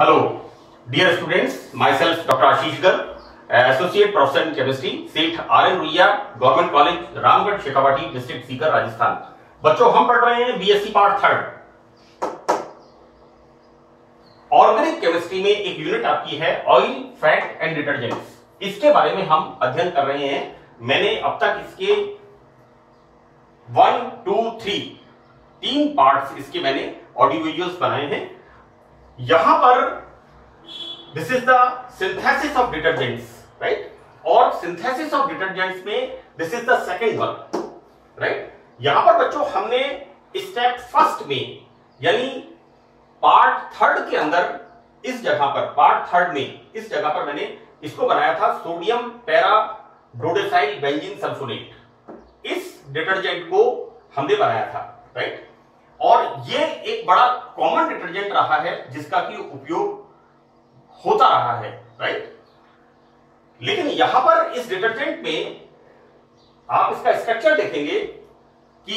Hello, dear students. Myself, Dr. Ashish Garg, Associate Professor in Chemistry, सेठ R.N. Ruia, government college, Ramgarh, Shekhawati, district Sikar, Rajasthan. बच्चों, हम पढ़ रहे हैं बीएससी पार्ट 3। ऑर्गेनिक केमिस्ट्री में एक यूनिट आपकी है ऑयल, फैट एंड डिटर्जेंट्स। इसके बारे में हम अध्ययन कर रहे हैं। मैंने अब तक इसके 1, 2, 3 पार्ट्स इसके मैंने ऑडियो वीडियोस बनाए हैं। यहां पर this is the synthesis of detergents, right? और सिंथेसिस ऑफ डिटर्जेंट्स में this is the second one, right? यहां पर बच्चों हमने स्टेप फर्स्ट में यानी पार्ट 3 के अंदर इस जगह पर पार्ट 3 में इस जगह पर मैंने इसको बनाया था सोडियम पैरा डोडेसाइल बेंजीन सल्फोनेट। इस डिटर्जेंट को हमने बनाया था, राइट? और ये एक बड़ा कॉमन डिटर्जेंट रहा है जिसका कि उपयोग होता रहा है, राइट? लेकिन यहां पर इस डिटर्जेंट में आप इसका स्ट्रक्चर देखेंगे कि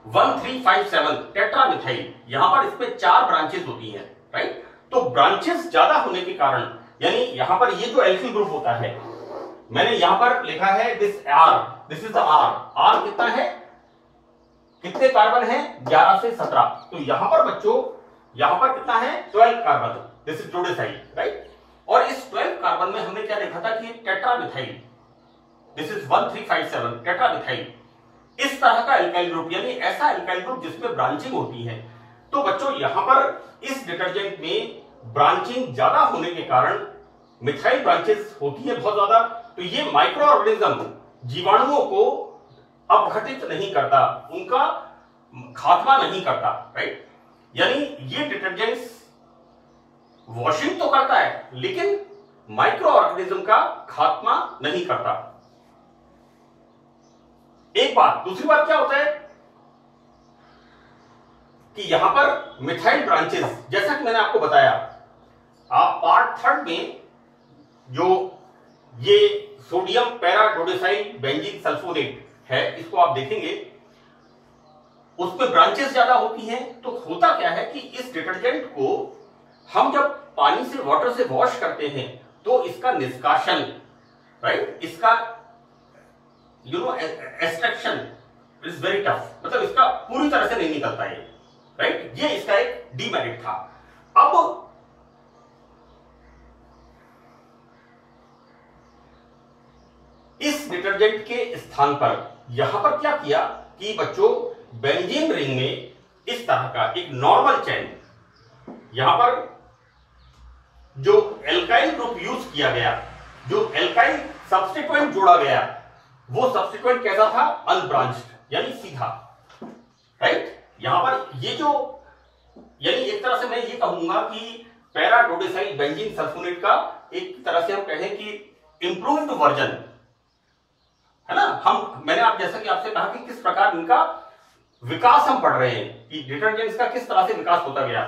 1357 टेट्रामिथाइल, यहां पर इसमें 4 ब्रांचेस होती हैं, राइट? तो ब्रांचेस ज्यादा होने के कारण यानी यहां पर ये जो एल्किल ग्रुप होता है, मैंने यहां पर लिखा है दिस इज द आर कितना है, कितने कार्बन है? 11 से 17। तो यहां पर बच्चों यहां पर कितना है? 12 carbon. This is dodecyl, right? और इस 12 कार्बन में हमने क्या देखा था कि टेट्रामिथाइल, दिस इज 1357 टेट्रामिथाइल, इस तरह का एल्काइल ग्रुप यानी ऐसा एल्काइल ग्रुप जिसमें ब्रांचिंग होती है। तो बच्चों यहां पर इस डिटर्जेंट में ब्रांचिंग ज्यादा होने के कारण मिथाइल ब्रांचेस होती है बहुत ज्यादा। तो ये माइक्रो ऑर्गेनिज्म जीवाणुओं को अपघटित नहीं करता, उनका खात्मा नहीं करता, राइट? यानी ये डिटर्जेंट्स वॉशिंग तो करता है लेकिन माइक्रो ऑर्गेनिज्म का खात्मा नहीं करता। एक बात, दूसरी बात क्या होता है कि यहां पर मिथाइल ब्रांचेस, जैसा कि मैंने आपको बताया, आप पार्ट 3 में जो ये सोडियम पैरा डोडेसाइल बेंजीन सल्फोनेट है, इसको आप देखेंगे उसमें ब्रांचेस ज्यादा होती हैं। तो होता क्या है कि इस डिटर्जेंट को हम जब पानी से वाटर से वॉश करते हैं तो इसका निष्कासन, राइट, इसका एक्सट्रैक्शन इज वेरी टफ, मतलब इसका पूरी तरह से नहीं निकलता है, राइट? ये इसका एक डीमेरिट था। अब इस डिटर्जेंट के स्थान पर यहां पर क्या किया कि बच्चों बेंजीन रिंग में इस तरह का एक नॉर्मल चेन, यहां पर जो एल्काइल ग्रुप यूज किया गया, जो एल्काइल सब्स्टिट्यूएंट जोड़ा गया, वो सब्स्टिट्यूएंट कैसा था? अनब्रांच्ड यानी सीधा, राइट? यहां पर ये जो यानी एक तरह से मैं ये कहूंगा कि पैरा डोडेसाइल बेंजीन सल्फोनेट का एक तरह से हम कहें कि इंप्रूव्ड वर्जन है ना। मैंने आप जैसा कि आपसे कहा कि किस प्रकार इनका विकास हम पढ़ रहे हैं कि डिटर्जेंट्स का किस तरह से विकास होता गया।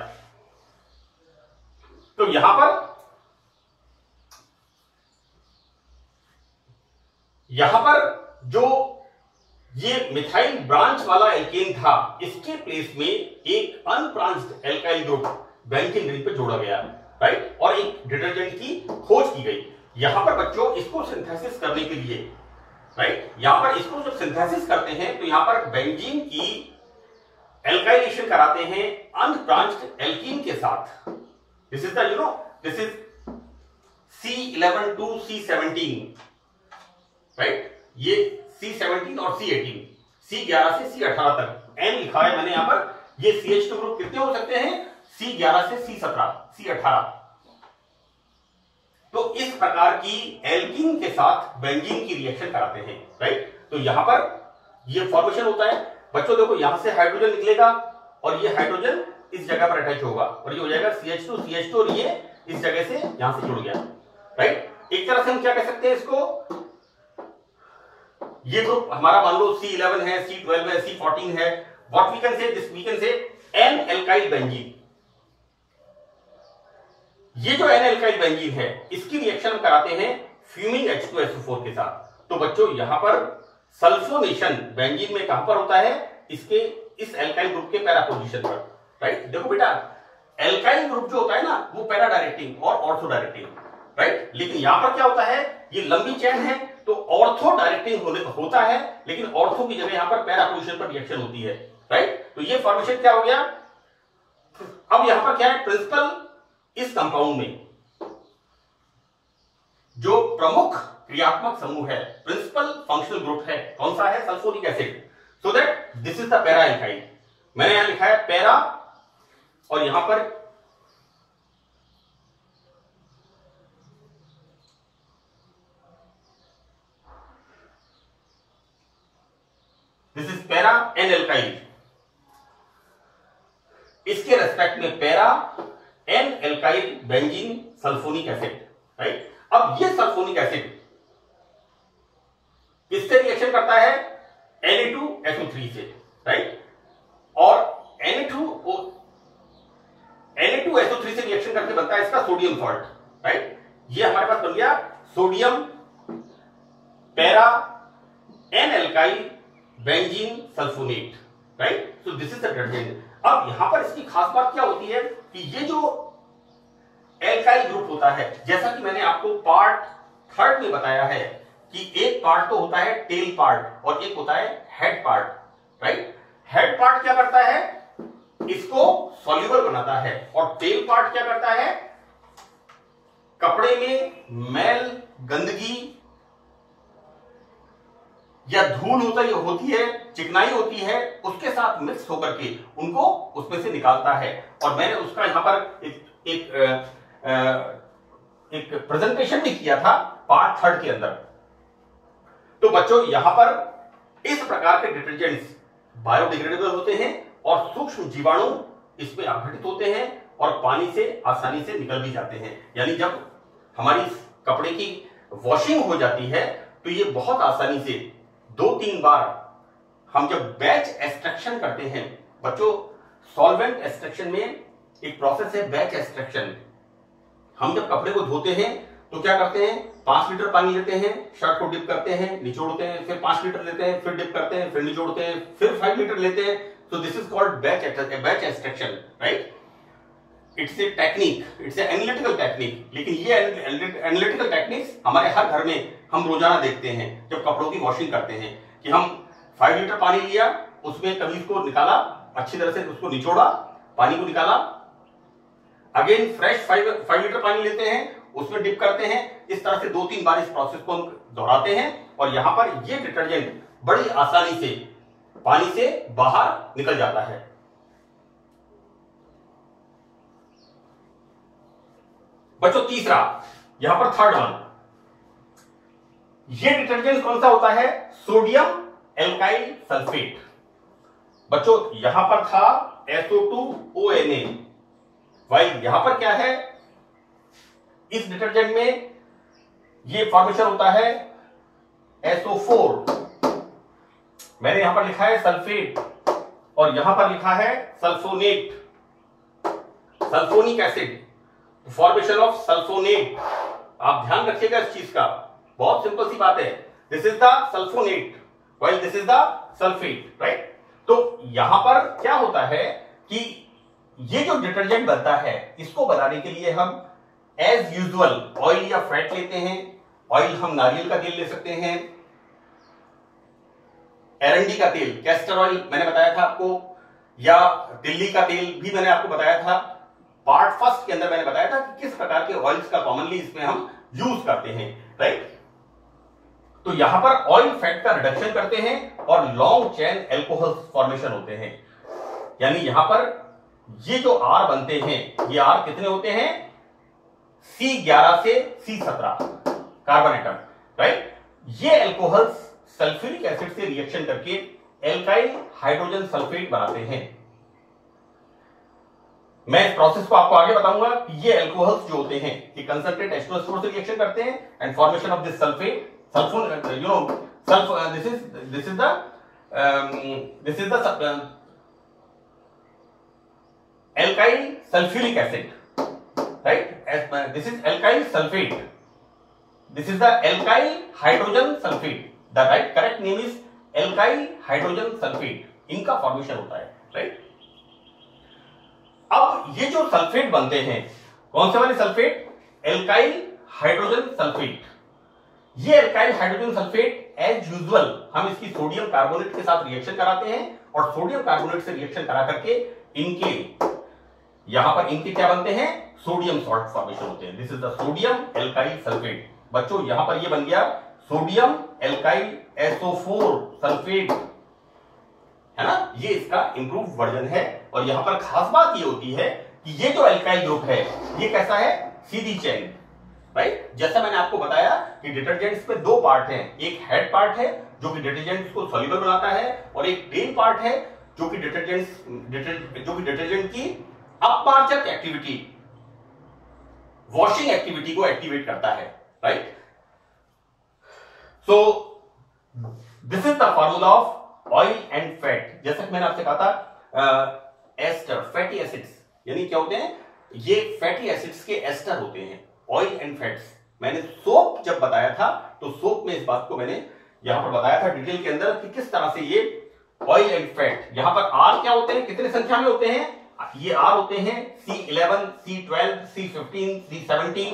तो यहां पर जो ये मिथाइल ब्रांच वाला एल्केन था, इसके प्लेस में एक unbranched alkyl group benzene ring पे जोड़ा गया, राइट? और एक डिटर्जेंट की खोज की गई। यहां पर बच्चों इसको सिंथेसिस करने के लिए, राइट, यहां पर इसको जब सिंथेसिस करते हैं तो यहां पर बेंजीन की एल्काइलेशन कराते हैं अनब्रांच्ड एल्कीन के साथ। This is this is C11 to C17, right? ये C17 और C18, C11 से C18 तक N लिखा है मैंने यहां पर। ये CH2 ग्रुप कितने हो सकते हैं? C11 से C17, C18। तो इस प्रकार की एल्कीन के साथ बेंजीन की रिएक्शन कराते हैं, राइट? तो यहां पर ये फॉर्मेशन होता है बच्चों। देखो यहां से हाइड्रोजन निकलेगा और ये हाइड्रोजन इस जगह पर अटैच होगा और ये हो जाएगा CH2 और ये इस जगह से यहां से जुड़ गया, राइट? एक तरह से हम क्या कह सकते हैं इसको, ये ग्रुप हमारा मान लो C11 है, C12 है, C14 है। What we can say, this we can say n alkyl benzene. ये जो एन एल्काइल बेंजीन है इसकी रिएक्शन हम कराते हैं फ्यूमिंग H2SO4 के साथ। तो बच्चों यहां पर सल्फोनेशन बेंजीन में कहां पर होता है? इसके इस एल्काइल ग्रुप के पैरा पोजीशन पर, राइट? देखो बेटा एल्काइल ग्रुप जो होता है ना वो पैरा डायरेक्टिंग और ऑर्थो डायरेक्टिंग, राइट। लेकिन यहां पर क्या होता है, ये लंबी चेन है तो ऑर्थो डायरेक्टिंग होता है, लेकिन ऑर्थो की जगह यहां पर पैरा पोजीशन पर रिएक्शन होती है, राइट। तो ये फॉर्मेशन क्या हो गया। अब यहां पर क्या है, प्रिंसिपल इस कंपाउंड में जो प्रमुख क्रियात्मक समूह है, प्रिंसिपल फंक्शनल ग्रुप है, कौन सा है, sulphuric acid. So that this is the para alkyl. मैंने यहां लिखा है पैरा और यहां पर this is para n alkyl. इसके रेस्पेक्ट में para n alkyl benzene sulphonic acid, right. अब ये सल्फोनिक एसिड किससे रिएक्शन करता है, Na2SO3 से, राइट। और Na2SO3 से रिएक्शन करके बनता है इसका सोडियम सॉल्ट, राइट। ये हमारे पास बन गया sodium para n alkyl benzene sulphonate, right. So this is the detergent. अब यहां पर इसकी खास बात क्या होती है कि ये जो एल्काइल ग्रुप होता है, जैसा कि मैंने आपको पार्ट 3 में बताया है कि एक पार्ट तो होता है टेल पार्ट और एक होता है head part, right. Head part क्या करता है, इसको सॉल्युबल बनाता है, और टेल पार्ट क्या करता है, कपड़े में मैल, गंदगी या धूल होती है, चिकनाई होती है, उसके साथ मिक्स होकर के उनको उसमें से निकालता है। और मैंने उसका यहां पर एक प्रेजेंटेशन भी किया था पार्ट 3 के अंदर। तो बच्चों यहां पर इस प्रकार के डिटर्जेंट्स बायोडिग्रेडेबल होते हैं और सूक्ष्म जीवाणु इसमें अपघटित होते हैं और पानी से आसानी से निकल भी जाते हैं। यानी जब हमारी कपड़े की वॉशिंग हो जाती है तो ये बहुत आसानी से 2-3 बार हम जब बैच एक्सट्रैक्शन करते हैं, बच्चों सॉल्वेंट एक्सट्रैक्शन में एक प्रोसेस है बैच एक्सट्रैक्शन। हम जब कपड़े को धोते हैं तो क्या करते हैं, 5 लीटर पानी लेते हैं, शर्ट को डिप करते हैं, निचोड़ते हैं, फिर 5 लीटर लेते हैं, फिर डिप करते हैं, फिर निचोड़ते हैं, फिर 5 लीटर लेते हैं। तो this is called batch extraction, right. It's a technique, it's a analytical technique. लेकिन ये एनालिटिकल टेक्निक्स हमारे हर घर में हम रोजाना देखते हैं जब कपड़ों की वॉशिंग करते हैं कि हम 5 लीटर पानी लिया, उसमें कमीज को निकाला, अच्छी तरह से उसको निचोड़ा, पानी को निकाला, अगेन फ्रेश 5 लीटर पानी लेते हैं, उसमें डिप करते हैं। इस तरह से 2-3 बार इस प्रोसेस को हम दोहराते हैं और यहां पर ये डिटर्जेंट बड़ी आसानी से पानी से बाहर निकल जाता है। बच्चों तीसरा, यहां पर थर्ड वन, ये डिटर्जेंट कौन सा होता है, सोडियम एल्काइल सल्फेट। बच्चों यहां पर था SO2ONA, वाइल यहां पर क्या है, इस डिटर्जेंट में ये फॉर्मेशन होता है SO4। मैंने यहां पर लिखा है सल्फेट और यहां पर लिखा है sulphonate, sulphonic acid, formation of sulphonate. आप ध्यान रखिएगा इस चीज का, बहुत सिंपल सी बात है। This is the sulphonate while this is the sulphate, right. तो यहां पर क्या होता है कि ये जो डिटर्जेंट बनता है, इसको बनाने के लिए हम एज यूजुअल ऑयल या फैट लेते हैं। ऑयल हम नारियल का तेल ले सकते हैं, एरंडी का तेल, कैस्टर ऑयल मैंने बताया था आपको, या तिल्ली का तेल भी मैंने आपको बताया था। पार्ट 1 के अंदर मैंने बताया था कि किस प्रकार के ऑयल्स का कॉमनली इसमें हम यूज करते हैं, राइट। तो यहां पर ऑयल फैट का रिडक्शन करते हैं और लॉन्ग चेन एल्कोहल फॉर्मेशन होते हैं। यानी यहां पर ये जो आर बनते हैं, ये आर कितने होते हैं, C11 से C17 कार्बन एटम, राइट। ये एल्कोहल्स सल्फ्यूरिक एसिड से रिएक्शन करके एल्काइल हाइड्रोजन सल्फेट बनाते हैं। मैं इस प्रोसेस को आपको आगे बताऊंगा कि ये एल्कोहल्स जो होते हैं कि कंसंट्रेट H2SO4 से रिएक्शन करते हैं and formation of this sulphate, sulphone, you know, this is the alkyl sulphuric acid, right? This is alkyl sulfate. This is the alkyl hydrogen sulfate. The correct name is alkyl hydrogen sulfate. इनका formation होता है, right. अब अब ये जो sulphate बनते हैं, कौन से वाले सल्फेट? Alkyl hydrogen sulphate. ये alkyl hydrogen sulphate as usual हम इसकी सोडियम कार्बोनेट के साथ रिएक्शन कराते हैं और सोडियम कार्बोनेट से रिएक्शन करा करके इनके यहां पर इनके क्या बनते हैं? सोडियम सॉल्ट फॉर्मेशन होते हैं। This is the sodium alkyl sulphate. बच्चों यहां पर ये बन गया सोडियम एल्काइल SO4 सल्फेट, है ना? ये इसका इंप्रूव वर्जन है। और यहां पर खास बात ये होती है कि ये जो एल्काइल ग्रुप है ये कैसा है? सीधी चेन, राइट? जैसा मैंने आपको बताया कि डिटर्जेंट्स में दो पार्ट हैं, एक हेड पार्ट है जो कि डिटर्जेंट्स को सॉल्युबल बनाता है और एक टेल पार्ट है जो कि डिटर्जेंट की अपमार्जक एक्टिविटी, वॉशिंग एक्टिविटी को एक्टिवेट करता है, right? So this is the formula of oil and fat. जैसा कि मैंने आपसे कहा था एस्टर, फैटी एसिड्स यानी क्या होते हैं? ये फैटी एसिड्स के एस्टर होते हैं, ऑयल एंड फैट्स। मैंने सोप जब बताया था तो सोप में इस बात को मैंने यहां पर बताया था डिटेल के अंदर कि किस तरह से ये ऑयल एंड फैट, यहां पर आर क्या होते हैं, कितने संख्या में होते हैं? ये आर होते हैं C11, C12, C15, C17,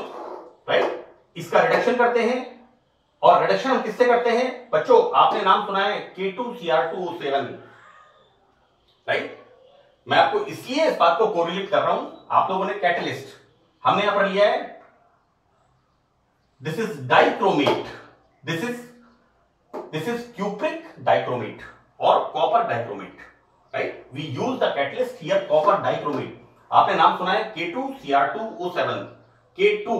right? इसका रिडक्शन करते हैं और रिडक्शन हम किससे करते हैं? बच्चों आपने नाम सुना है K2Cr2O7, राइट? मैं आपको इसलिए इस बात को कोरिलेट कर रहा हूं, आप लोगों ने कैटलिस्ट हमने यहां पर लिया है, this is dichromate, this is cupric dichromate और copper dichromate, right? We use the catalyst here copper dichromate. आपने नाम सुना है K2Cr2O7। K2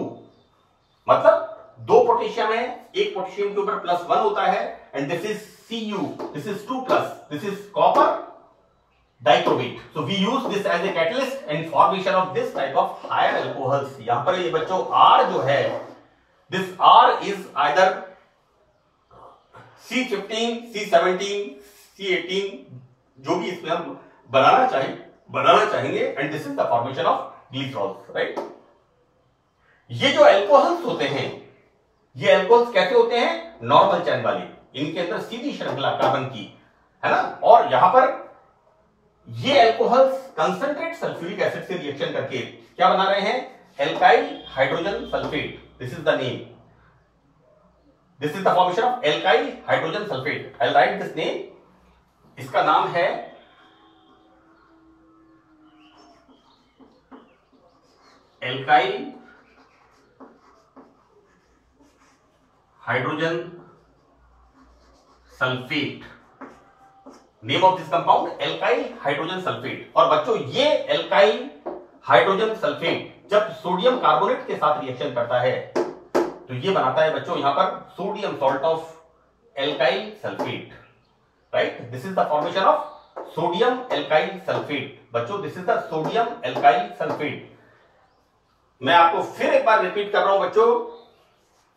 मतलब दो पोटेशियम है, एक पोटेशियम के ऊपर +1 होता है and this is Cu, this is 2+, this is copper dichromate. So we use this as a catalyst in formation of this type of higher alcohols। यहां पर ये बच्चों R जो है, this R is either C15, C17, C18, जो भी इसमें हम बनाना चाहेंगे and this is the formation of glycerols, right? ये जो एल्कोहल्स होते हैं, ये एल्कोहल्स कैसे होते हैं? नॉर्मल चैन वाले, इनके अंदर सीधी श्रृंखला कार्बन की, है ना? और यहां पर ये एल्कोहल्स कंसंट्रेट सल्फ्यूरिक एसिड से रिएक्शन करके क्या बना रहे हैं? Alkyl hydrogen sulphate. This is the name, this is the formation of alkyl hydrogen sulphate. I will write this name. इसका नाम है alkyl hydrogen sulphate. Name of this compound alkyl hydrogen sulphate. और बच्चों ये एल्काइल हाइड्रोजन सल्फेट जब sodium carbonate के साथ reaction करता है तो ये बनाता है बच्चों यहां पर sodium salt of alkyl sulphate, right? This is the formation of sodium alkyl sulphate. बच्चों this is the sodium alkyl sulphate. मैं आपको फिर एक बार रिपीट कर रहा हूं बच्चों,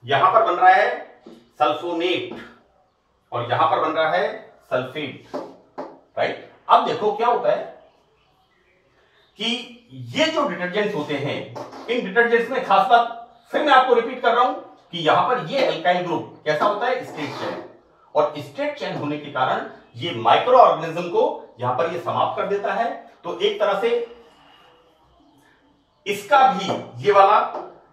यहां पर बन रहा है सल्फोनेट और यहां पर बन रहा है सल्फेट, राइट? अब देखो क्या होता है कि ये जो डिटर्जेंट्स होते हैं, इन डिटर्जेंट्स में खास बात फिर मैं आपको रिपीट कर रहा हूं कि यहां पर ये एल्काइल ग्रुप कैसा होता है? Straight chain. और स्ट्रेट चेन होने के कारण ये माइक्रो ऑर्गेनिज्म को यहां पर ये समाप्त कर देता है। तो एक तरह से इसका भी ये वाला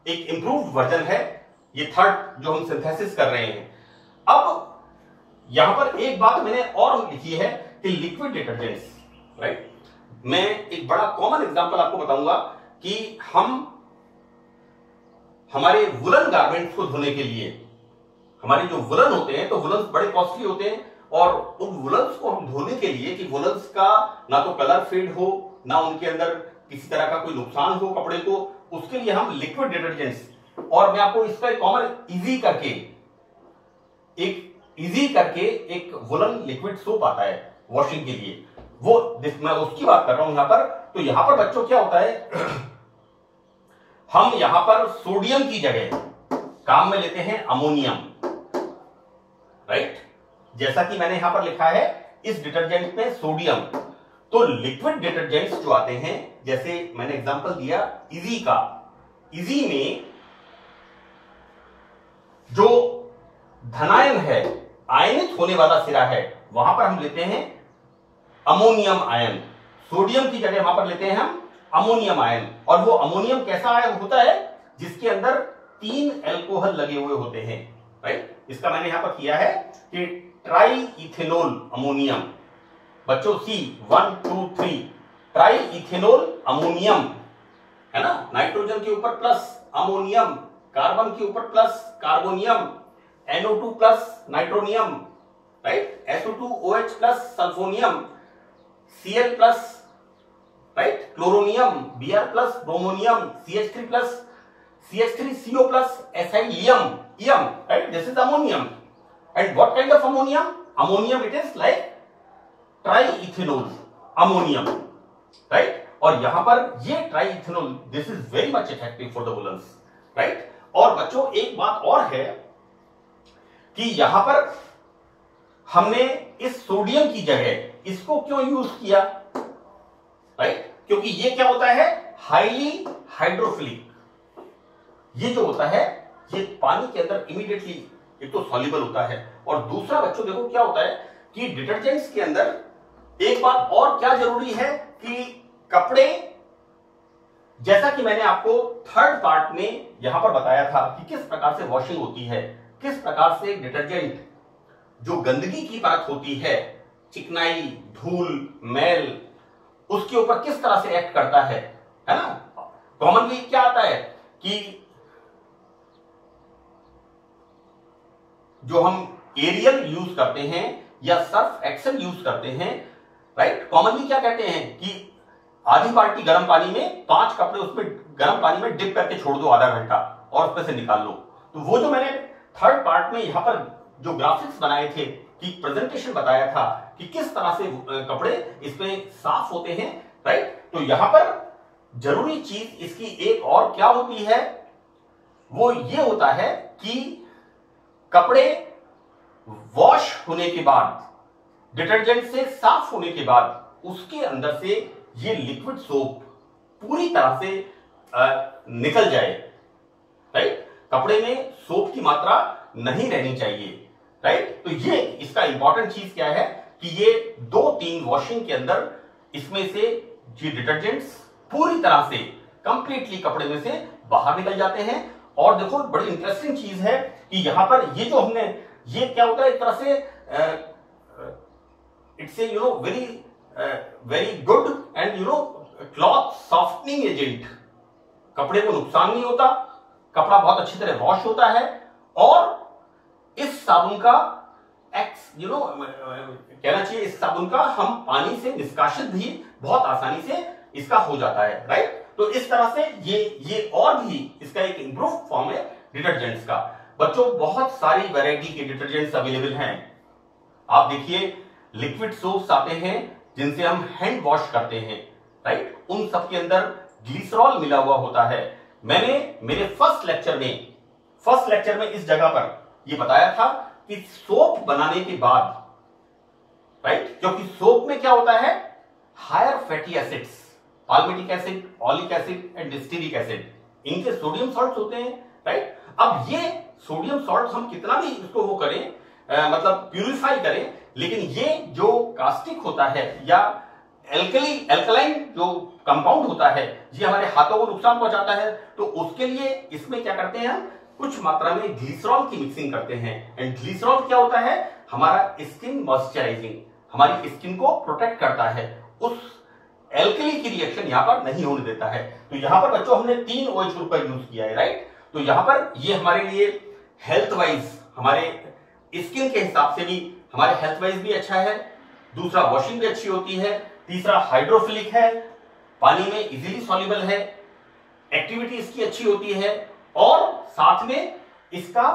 एक इंप्रूव्ड वर्जन है, ये थर्ड जो हम सिंथेसिस कर रहे हैं। अब यहां पर एक बात मैंने और लिखी है कि लिक्विड डिटर्जेंट्स, राइट? मैं एक बड़ा कॉमन एग्जांपल आपको बताऊंगा कि हम हमारे वुलन गारमेंट्स को धोने के लिए, हमारे जो वुलन होते हैं तो वुलन्स बड़े कॉस्टली होते हैं और उन वुलन्स को हम धोने के लिए कि वुलन्स का ना तो कलर फेड हो, ना उनके अंदर किसी तरह का कोई नुकसान हो कपड़े को, उसके लिए हम लिक्विड डिटर्जेंट्स, और मैं आपको इसका कॉमन इजी करके एक वुलन लिक्विड सोप आता है वॉशिंग के लिए, वो मैं उसकी बात कर रहा हूं यहां पर। तो यहां पर बच्चों क्या होता है, हम यहां पर सोडियम की जगह काम में लेते हैं अमोनियम, राइट? जैसा कि मैंने यहां पर लिखा है इस डिटर्जेंट में सोडियम। तो लिक्विड डिटर्जेंट्स जो आते हैं, जैसे मैंने एग्जांपल दिया इजी का, इजी में जो धनायन है, आयनित होने वाला सिरा है, वहां पर हम लेते हैं अमोनियम आयन। सोडियम की जगह वहां पर लेते हैं हम अमोनियम आयन। और वो अमोनियम कैसा आयन होता है? जिसके अंदर 3 अल्कोहल लगे हुए होते हैं, राइट। इसका मैंने यहां पर किया है कि ट्राई इथेनॉल अमोनियम। बच्चों C 1 2 3 ट्राई इथेनॉल अमोनियम है ना, नाइट्रोजन के ऊपर प्लस अमोनियम, कार्बन के ऊपर plus carbonium, NO2 plus nitronium, right, SO2OH plus सल्फोनियम, Cl plus, right, chloronium, Br plus bromonium, CH3 plus CH3CO plus acylium, right, this is ammonium. And what kind of ammonium? Ammonium it is like triethanol ammonium, right. और यहां पर ये triethanol this is very much effective for the woollens, right. और बच्चों एक बात और है कि यहां पर हमने इस सोडियम की जगह इसको क्यों यूज किया, राइट, क्योंकि ये क्या होता है? Highly hydrophilic. ये जो होता है ये पानी के अंदर इमीडिएटली एक तो सॉल्युबल होता है, और दूसरा बच्चों देखो क्या होता है कि डिटर्जेंट्स के अंदर एक बात और क्या जरूरी है कि कपड़े, जैसा कि मैंने आपको थर्ड पार्ट में यहां पर बताया था कि किस प्रकार से वॉशिंग होती है, किस प्रकार से डिटर्जेंट जो गंदगी की परत होती है, चिकनाई, धूल, मैल, उसके ऊपर किस तरह से एक्ट करता है ना। कॉमनली क्या आता है कि जो हम एरियल यूज करते हैं या सर्फ एक्सेल यूज करते हैं, राइट, कॉमनली क्या कहते हैं कि आधी बाल्टी गर्म पानी में 5 कपड़े उसमें गर्म पानी में डिप करके छोड़ दो आधा घंटा और उसमें से निकाल लो। तो वो जो मैंने थर्ड पार्ट में यहां पर जो ग्राफिक्स बनाए थे कि प्रेजेंटेशन बताया था कि किस तरह से कपड़े इसमें साफ होते हैं, राइट। तो यहां पर जरूरी चीज इसकी एक और क्या होती है, वो ये होता है कि कपड़े वॉश होने के बाद, डिटर्जेंट से साफ होने के बाद, उसके अंदर से ये लिक्विड सोप पूरी तरह से निकल जाए, राइट। कपड़े में सोप की मात्रा नहीं रहनी चाहिए, राइट। तो ये इसका इंपॉर्टेंट चीज क्या है कि ये 2-3 वॉशिंग के अंदर इसमें से ये डिटर्जेंट्स पूरी तरह से कंप्लीटली कपड़े में से बाहर निकल जाते हैं। और देखो बड़ी इंटरेस्टिंग चीज है कि यहां पर ये जो हमने, ये क्या होता है एक तरह से it's a very good and cloth softening agent. कपड़े को नुकसान नहीं होता, कपड़ा बहुत अच्छी तरह वॉश होता है, और इस साबुन का कहना चाहिए इस साबुन का हम पानी से निष्कासित भी बहुत आसानी से इसका हो जाता है, राइट। तो इस तरह से ये और भी इसका एक इंप्रूव फॉर्म है डिटर्जेंट्स का। बच्चों बहुत सारी वैरायटी के डिटर्जेंट्स अवेलेबल हैं। आप देखिए लिक्विड सोप्स आते हैं जिनसे हम हैंड वॉश करते हैं, राइट। उन सब के अंदर ग्लिसरॉल मिला हुआ होता है। मैंने मेरे फर्स्ट लेक्चर में इस जगह पर यह बताया था कि सोप बनाने के बाद, राइट, क्योंकि सोप में क्या होता है, higher fatty acids, palmitic acid, oleic acid and stearic acid, इनके सोडियम सॉल्ट होते हैं, राइट। अब ये सोडियम सॉल्ट हम कितना भी इसको वो करें, मतलब प्यूरिफाई करें, लेकिन ये जो कास्टिक होता है या एल्कलाइन जो कंपाउंड होता है, ये हमारे हाथों को नुकसान पहुंचाता है। तो उसके लिए इसमें क्या करते हैं, हम कुछ मात्रा में ग्लिसरॉल की मिक्सिंग करते हैं। एंड ग्लिसरॉल क्या होता है, हमारा स्किन मॉइस्चराइजिंग, हमारी स्किन को प्रोटेक्ट करता है, उस एल्कली की रिएक्शन यहां पर नहीं होने देता है। तो यहां पर बच्चों हमने 3 OH ग्रुप का यूज किया है, राइट। तो यहां पर ये हमारे लिए हेल्थ वाइज, हमारे स्किन के हिसाब से भी, हमारे हेल्थ वाइज भी अच्छा है। दूसरा वॉशिंग भी अच्छी होती है। तीसरा हाइड्रोफिलिक है, पानी में इजीली सॉल्युबल है, एक्टिविटी इसकी अच्छी होती है, और साथ में इसका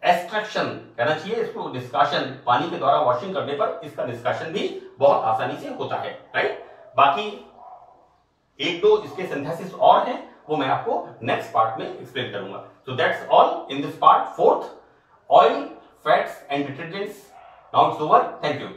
एक्सट्रैक्शन कहना चाहिए इसको, निष्कासन, पानी के द्वारा वॉशिंग करने पर इसका निष्कासन भी बहुत आसानी से होता है, राइट। बाकी 1-2 इसके सिंथेसिस और हैं, वो मैं आपको नेक्स्ट पार्ट में एक्सप्लेन करूंगा। So that's all in this part 4th, oil, fats and detergents. Now it's over, thank you.